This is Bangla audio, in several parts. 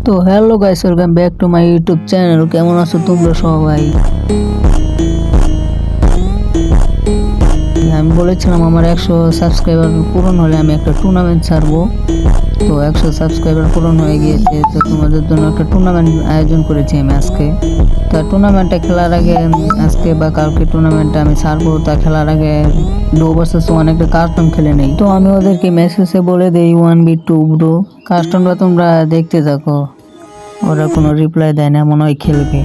তো hello guys, welcome back to my YouTube channel. কেমন আছো তোমরা সবাই? আমি বলেছিলাম আমার 100 সাবস্ক্রাইবার পূরণ হলে আমি একটা টুর্নামেন্ট ছাড়বো। তো 100 সাবস্ক্রাইবার পূরণ হয়ে গিয়েছে, তো তোমাদের জন্য একটা টুর্নামেন্ট আয়োজন করেছি আমি আজকে। তা টুর্নামেন্টটা খেলার আগে আজকে বা কালকে টুর্নামেন্টটা আমি ছাড়বো। তা খেলার আগে ডো ভার্সেস 1 একটা কাস্টম খেলে নেই। তো আমি ওদেরকে মেসেজে বলে দেই 1v2 ব্রো, কাস্টমটা তোমরা দেখতে থাকো। ওরা কোনো রিপ্লাই দেয় না, মনে হয় খেলবে।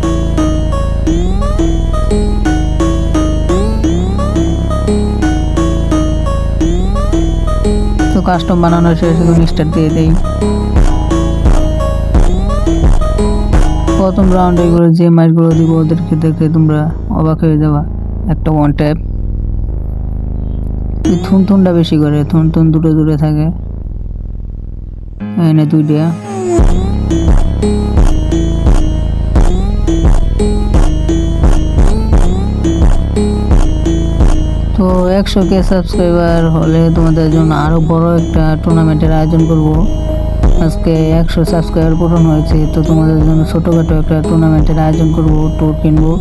তো কাস্টম বানানো শেষ, এখন স্টার্ট দিয়ে দেই। প্রথম রাউন্ডে এগুলো যে মাইটগুলো দিব ওদেরকে দেখে তোমরা অবাক হয়ে যাবা। একটা ওয়ান ট্যাপ, থুনথুনটা বেশি করে, থুনথুন দূরে দূরে থাকে। এনে দুইটা। তো 100K সাবস্ক্রাইবার হলে তোমাদের জন্য আরো বড় একটা টুর্নামেন্টের আয়োজন করব। আজকে 100 সাবস্ক্রাইবার পূরণ হয়েছে, তো তোমাদের জন্য ছোটোখাটো একটা টুর্নামেন্টের আয়োজন করব, ট্যুর কিনবো।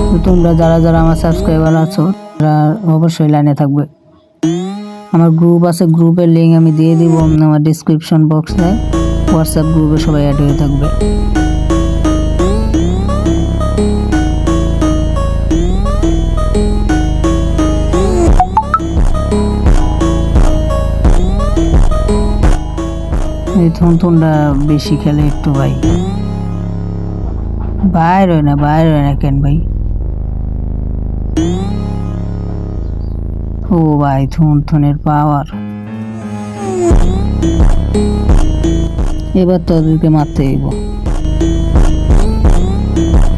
তো তোমরা যারা যারা আমার সাবস্ক্রাইবার আছো তারা অবশ্যই লাইনে থাকবে। আমার গ্রুপ আছে, গ্রুপের লিঙ্ক আমি দিয়ে দিব আমার ডিসক্রিপশন বক্সে। হোয়াটসঅ্যাপ গ্রুপে সবাই অ্যাড হয়ে থাকবে। এই থুনথুনটা বেশি খেলে একটু ভাই, বাইরে হয় না কেন ভাই? ও ভাই, থুনথুনের পাওয়ার। এবার তো ওদেরকে মারতে হইব।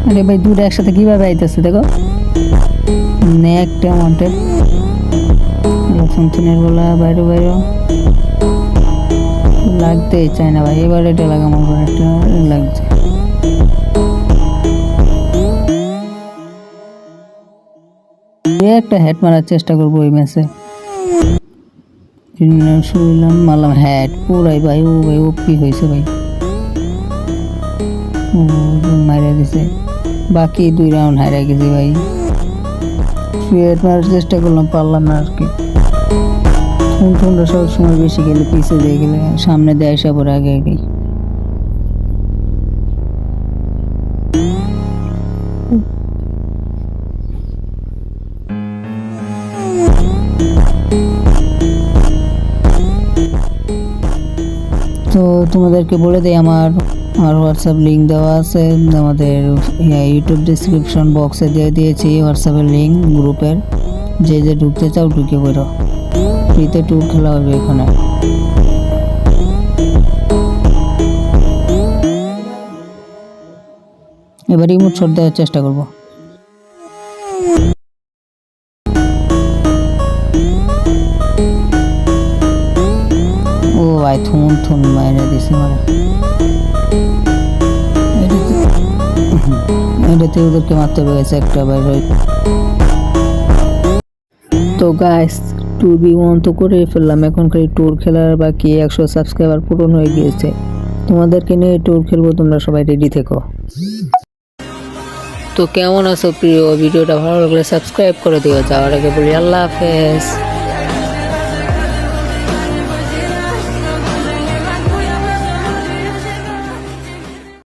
আরে ভাই, দুটো একসাথে কিভাবে আইতেছে দেখো। একটা ওয়ান্টেড থুনথুনের বলা বাইরে বাইরে লাগতেই চায় না ভাই। এবার এটা লাগাম, একটা লাগছে। একটা হেড মারার চেষ্টা করবো এই ম্যাচে। শুনলাম মারলাম হেড পুরাই ভাই। ও ভাই, ওপি হয়েছে ভাই, মারা দিছে। বাকি 2 রাউন্ড হারা গেছি ভাই। হেড মারার চেষ্টা করলাম, পারলাম না আর কি। থুনথুনটা সব সময় বেশি গেলে পিছিয়ে দিয়ে গেলে সামনে দেয় এসে পরে আগে আগেই। তো তোমাদেরকে বলে দিই আমার হোয়াটসঅ্যাপ লিঙ্ক দেওয়া আছে আমাদের ইউটিউব ডিসক্রিপশন বক্সে দিয়ে দিয়েছি হোয়াটসঅ্যাপের লিঙ্ক গ্রুপের। যে যে ঢুকতে চাও ঢুকে পড়ো, ফ্রিতে ট্যুর খেলা হবে এখানে। এবার রিমোট শট দেওয়ার চেষ্টা করবো। ও ভাই, থুন মাইরে দিছি মানে। এটাতে ওদেরকে মারতে পেরেছে একটা বাইরে। তো গাইস, 2v1 তো করে ফেললাম, এখন খালি ট্যুর খেলার বাকি। 100 সাবস্ক্রাইবার পূরণ হয়ে গিয়েছে, তোমাদেরকে নিয়ে ট্যুর খেলবো। তোমরা সবাই রেডি থেকো। তো কেমন আছো প্রিয়? ভিডিওটা ভালো লাগলে সাবস্ক্রাইব করে দিও। যাওয়ার আগে বলি আল্লাহ হাফেজ।